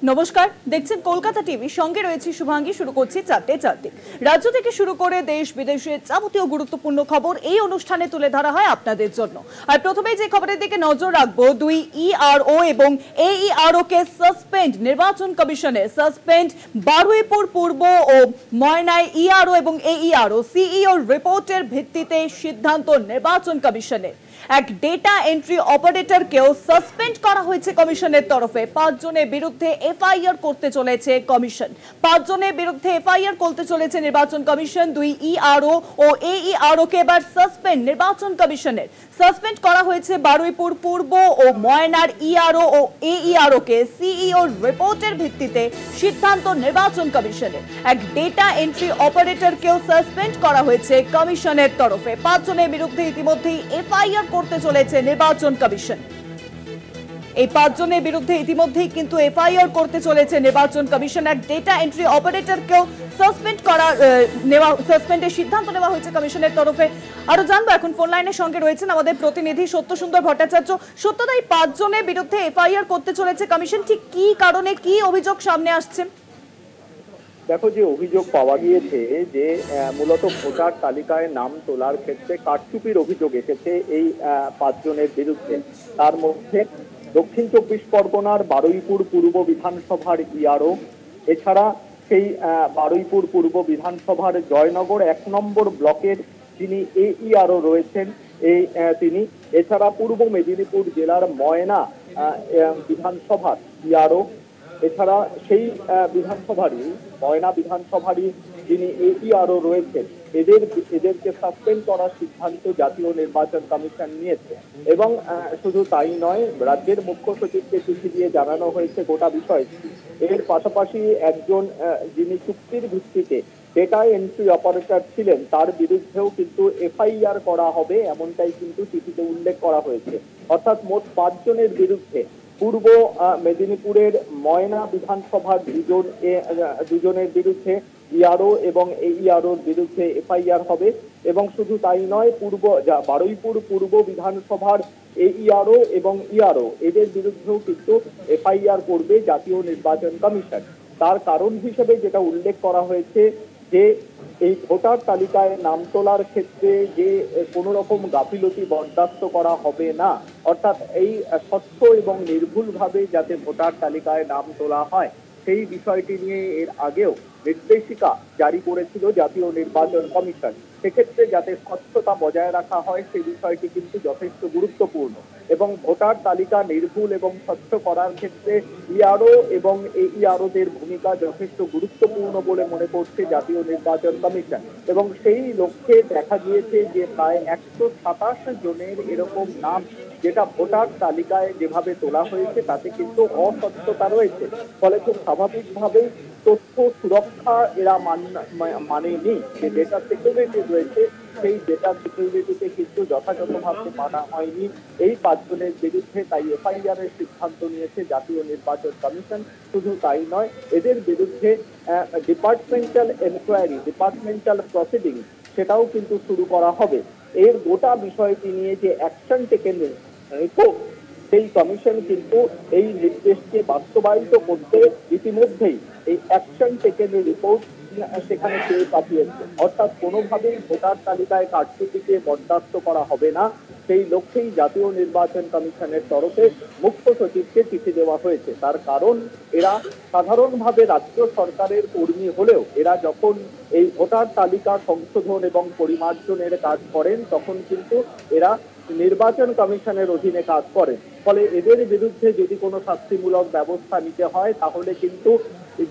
নমস্কার, দেখছেন কলকাতা টিভি, সঙ্গে রয়েছে শুভাঙ্গী। শুরু করছি 4টে। রাজ্য থেকে শুরু করে দেশ বিদেশের যাবতীয় গুরুত্বপূর্ণ খবর এই অনুষ্ঠানে তুলে ধরা হয় আপনাদের জন্য। আর প্রথমেই যে খবরের দিকে নজর রাখবো, 2 ইআরও এবং এইইআরও কে সাসপেন্ড। নির্বাচন কমিশনে সাসপেন্ড। বারুইপুর পূর্ব ও ময়নায় ইআরও এবং এইইআরও সিইও রিপোর্টের ভিত্তিতে সিদ্ধান্ত নির্বাচন কমিশনের। এক ডেটা এন্ট্রি অপারেটরকেও সাসপেন্ড করা হয়েছে কমিশনের তরফে। 5 জনের বিরুদ্ধে এফআইআর করতে চলেছে কমিশন। 5 জনের বিরুদ্ধে এফআইআর করতে চলেছে নির্বাচন কমিশন। 2 ইআরও ও এইইআরও কে এবার সাসপেন্ড নির্বাচন কমিশনের। সাসপেন্ড করা হয়েছে বারুইপুর পূর্ব ও ময়নার ইআরও ও এইইআরও কে সিইও রিপোর্টের ভিত্তিতে সিদ্ধান্ত নির্বাচন কমিশনের। এক ডেটা এন্ট্রি অপারেটরকেও সাসপেন্ড করা হয়েছে কমিশনের তরফে। 5 জনের বিরুদ্ধে ইতিমধ্যেই এফআইআর করতে চলেছে নির্বাচন কমিশন। এই 5 জনের বিরুদ্ধে ইতিমধ্যেই কিন্তু এফআইআর করতে চলেছে নির্বাচন কমিশন। এক ডেটা এন্ট্রি অপারেটরকেও সাসপেন্ডের সিদ্ধান্ত নেওয়া হয়েছে কমিশনের তরফে। আরো জানবো, এখন ফোন লাইনের সঙ্গে রয়েছেন আমাদের প্রতিনিধি সত্যসুন্দর ভট্টাচার্য। সত্যদা, এই 5 জনের বিরুদ্ধে এফআইআর করতে চলেছে কমিশন, ঠিক কি কারণে, কি অভিযোগ সামনে আসছে? দেখো, যে অভিযোগ পাওয়া গিয়েছে যে মূলত ভোটার তালিকায় নাম তোলার ক্ষেত্রে কারচুপির অভিযোগ এসেছে এই 5 জনের বিরুদ্ধে। তার মধ্যে দক্ষিণ 24 পরগনার বারুইপুর পূর্ব বিধানসভার ইআরও, এছাড়া সেই বারুইপুর পূর্ব বিধানসভার জয়নগর 1 নম্বর ব্লকের যিনি এইইআরও রয়েছেন তিনি, এছাড়া পূর্ব মেদিনীপুর জেলার ময়না বিধানসভার ইআরও, এছাড়া সেই বিধানসভারই ময়না বিধানসভারই যিনি এইইআরও রয়েছেন, এদেরকে সাসপেন্ড করার সিদ্ধান্ত জাতীয় নির্বাচন কমিশন নিয়েছে। এবং শুধু তাই নয়, রাজ্যের মুখ্য সচিবকে চিঠি দিয়ে জানানো হয়েছে গোটা বিষয়টি। এর পাশাপাশি একজন যিনি চুক্তির ভিত্তিতে ডেটা এন্ট্রি অপারেটর ছিলেন, তার বিরুদ্ধেও কিন্তু এফআইআর করা হবে, এমনটাই কিন্তু চিঠিতে উল্লেখ করা হয়েছে। অর্থাৎ মোট 5 জনের বিরুদ্ধে পূর্ব মেদিনীপুরের ময়না বিধানসভার দুজনের বিরুদ্ধে ইআরও এবং এইইআরওর বিরুদ্ধে এফআইআর হবে। এবং শুধু তাই নয়, বারুইপুর পূর্ব বিধানসভার এইইআরও এবং ইআরও এদের বিরুদ্ধেও কিন্তু এফআইআর করবে জাতীয় নির্বাচন কমিশন। তার কারণ হিসেবে যেটা উল্লেখ করা হয়েছে যে এই ভোটার তালিকায় নাম তোলার ক্ষেত্রে যে কোনো রকম গাফিলতি বরদাস্ত করা হবে না, অর্থাৎ এই স্বচ্ছ এবং নির্ভুলভাবে যাতে ভোটার তালিকায় নাম তোলা হয়, সেই বিষয়টি নিয়ে এর আগেও নির্দেশিকা জারি করেছিল জাতীয় নির্বাচন কমিশন। সেক্ষেত্রে যাতে স্বচ্ছতা বজায় রাখা হয়, সেই বিষয়টি কিন্তু যথেষ্ট গুরুত্বপূর্ণ। এবং ভোটার তালিকা নির্ভুল এবং স্বচ্ছ করার ক্ষেত্রে ইআরও এবং এইইআরওদের ভূমিকা যথেষ্ট গুরুত্বপূর্ণ বলে মনে করছে জাতীয় নির্বাচন কমিশন। এবং সেই লক্ষ্যে দেখা গিয়েছে যে প্রায় 127 জনের এরকম নাম যেটা ভোটার তালিকায় যেভাবে তোলা হয়েছে তাতে কিন্তু অস্বচ্ছতা রয়েছে। ফলে খুব স্বাভাবিকভাবেই তথ্য সুরক্ষা এরা মানেনি, যে ডেটা সিকিউরিটি রয়েছে সেই ডেটা সিকিউরিটিতে কিন্তু যথাযথভাবে মানা হয়নি এই 5 জনের বিরুদ্ধে। তাই এফআইআর এর সিদ্ধান্ত নিয়েছে জাতীয় নির্বাচন কমিশন। শুধু তাই নয়, এদের বিরুদ্ধে ডিপার্টমেন্টাল এনকোয়ারি, ডিপার্টমেন্টাল প্রসিডিং সেটাও কিন্তু শুরু করা হবে। এর গোটা বিষয়টি নিয়ে যে অ্যাকশন টেকেন রিপোর্ট, সেই কমিশন কিন্তু এই নির্দেশকে বাস্তবায়িত করতে ইতিমধ্যেই এই অ্যাকশন টেকেন রিপোর্ট সেখানে পেয়ে পাঠিয়েছে। অর্থাৎ কোনোভাবেই ভোটার তালিকায় কারচুপিকে বরদাস্ত করা হবে না, সেই লক্ষ্যেই জাতীয় নির্বাচন কমিশনের তরফে মুখ্য সচিবকে চিঠি দেওয়া হয়েছে। তার কারণ, এরা সাধারণভাবে রাজ্য সরকারের কর্মী হলেও এরা যখন এই ভোটার তালিকা সংশোধন এবং পরিমার্জনের কাজ করেন, তখন কিন্তু এরা নির্বাচন কমিশনের অধীনে কাজ করেন। ফলে এদের বিরুদ্ধে যদি কোনো শাস্তিমূলক ব্যবস্থা নিতে হয়, তাহলে কিন্তু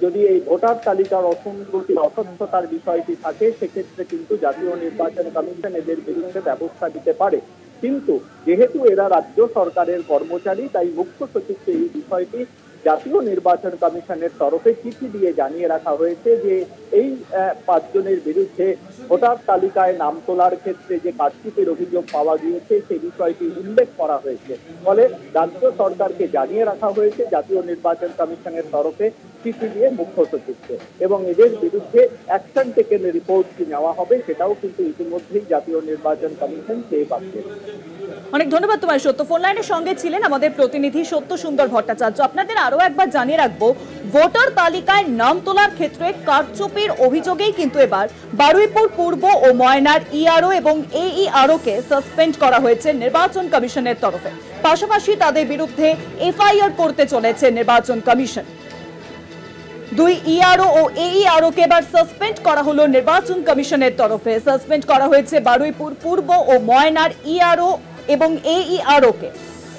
যদি এই ভোটার তালিকার অসঙ্গতি, অস্বচ্ছতার বিষয়টি থাকে, সেক্ষেত্রে কিন্তু জাতীয় নির্বাচন কমিশন এদের বিরুদ্ধে ব্যবস্থা নিতে পারে। কিন্তু যেহেতু এরা রাজ্য সরকারের কর্মচারী, তাই মুখ্য সচিবকে এই বিষয়টি জাতীয় নির্বাচন কমিশনের তরফে চিঠি দিয়ে জানিয়ে রাখা হয়েছে যে এই 5 জনের বিরুদ্ধে ভোটার তালিকায় নাম তোলার ক্ষেত্রে যে কারচুপির অভিযোগ পাওয়া গিয়েছে সেই বিষয়টি উল্লেখ করা হয়েছে। ফলে রাজ্য সরকারকে জানিয়ে রাখা হয়েছে জাতীয় নির্বাচন কমিশনের তরফে চিঠি দিয়ে মুখ্য সচিবকে, এবং এদের বিরুদ্ধে অ্যাকশন টেকেন রিপোর্ট নেওয়া হবে, সেটাও কিন্তু ইতিমধ্যেই জাতীয় নির্বাচন কমিশন পেয়ে পাচ্ছে। অনেক ধন্যবাদ তোমার সত্য। ফোন লাইনের সঙ্গে ছিলেন আমাদের প্রতিনিধি সত্যসুন্দর ভট্টাচার্য। আপনাদের আরো একবার জানিয়ে রাখবো, ভোটার তালিকায় নাম তোলার ক্ষেত্রে কারচুপির অভিযোগেই কিন্তু এবার বারুইপুর পূর্ব ও ময়নার ইআরও এবং এইআরও কে সাসপেন্ড করা হয়েছে নির্বাচন কমিশনের তরফে। পাশাপাশি তাদের বিরুদ্ধে এফআইআর করতে চলেছে নির্বাচন কমিশন। দুই ইআরও ও এইআরও কে এবার সাসপেন্ড করা হলো নির্বাচন কমিশনের তরফে। সাসপেন্ড করা হয়েছে বারুইপুর পূর্ব ও ময়নার ইআরও এবং এইআরও কে।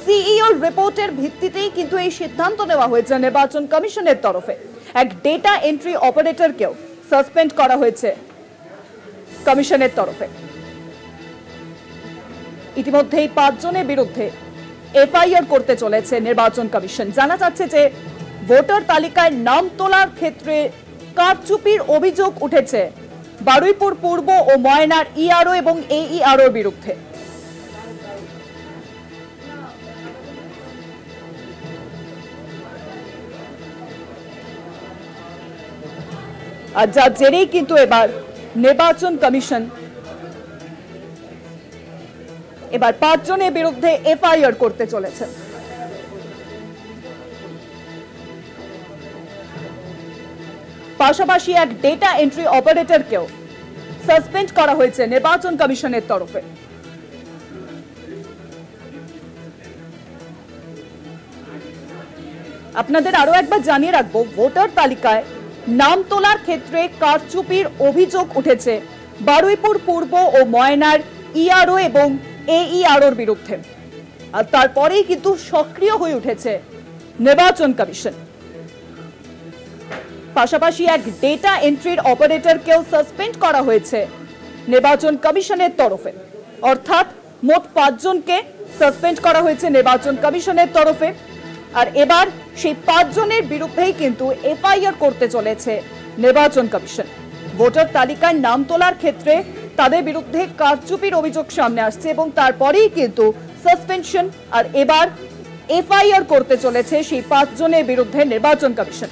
সিইওর রিপোর্টের ভিত্তিতেই কিন্তু এই সিদ্ধান্ত নেওয়া হয়েছে নির্বাচন কমিশনের তরফে। এক ডেটা এন্ট্রি অপারেটরকেও সাসপেন্ড করা হয়েছে কমিশনের তরফে। ইতিমধ্যেই 5 জনের বিরুদ্ধে এফআইআর করতে চলেছে নির্বাচন কমিশন। জানা যাচ্ছে যে ভোটার তালিকায় নাম তোলার ক্ষেত্রে কারচুপির অভিযোগ উঠেছে বারুইপুর পূর্ব ও ময়নার ইআরও এবং এইআরওর বিরুদ্ধে। আর যার জেরেই কিন্তু এবার নির্বাচন কমিশন এবার 5 জনের বিরুদ্ধে এফআইআর করতে চলেছে। পাশাপাশি এক ডেটা এন্ট্রি অপারেটরকেও সাসপেন্ড করা হয়েছে নির্বাচন কমিশনের তরফে। আপনাদের আরো একবার জানিয়ে রাখবো, ভোটার তালিকায় নাম তোলার ক্ষেত্রে কারচুপির অভিযোগ উঠেছে বারুইপুর পূর্ব ও ময়নার ইআরও এবং এইআরওর বিরুদ্ধে। আর তারপরেই কিন্তু সক্রিয় হয়ে উঠেছে নির্বাচন কমিশন। পাশাপাশি এক ডেটা এন্ট্রির অপারেটরকেও সাসপেন্ড করা হয়েছে নির্বাচন কমিশনের তরফে। অর্থাৎ মোট 5 জনকে সাসপেন্ড করা হয়েছে নির্বাচন কমিশনের তরফে। আর এবার সেই 5 জনের বিরুদ্ধেই কিন্তু এফআইআর করতে চলেছে নির্বাচন কমিশন। ভোটার তালিকায় নাম তোলার ক্ষেত্রে তাদের বিরুদ্ধে কারচুপির অভিযোগ সামনে আসছে এবং তারপরেই কিন্তু সাসপেনশন আর এবার এফআইআর করতে চলেছে সেই 5 জনের বিরুদ্ধে নির্বাচন কমিশন।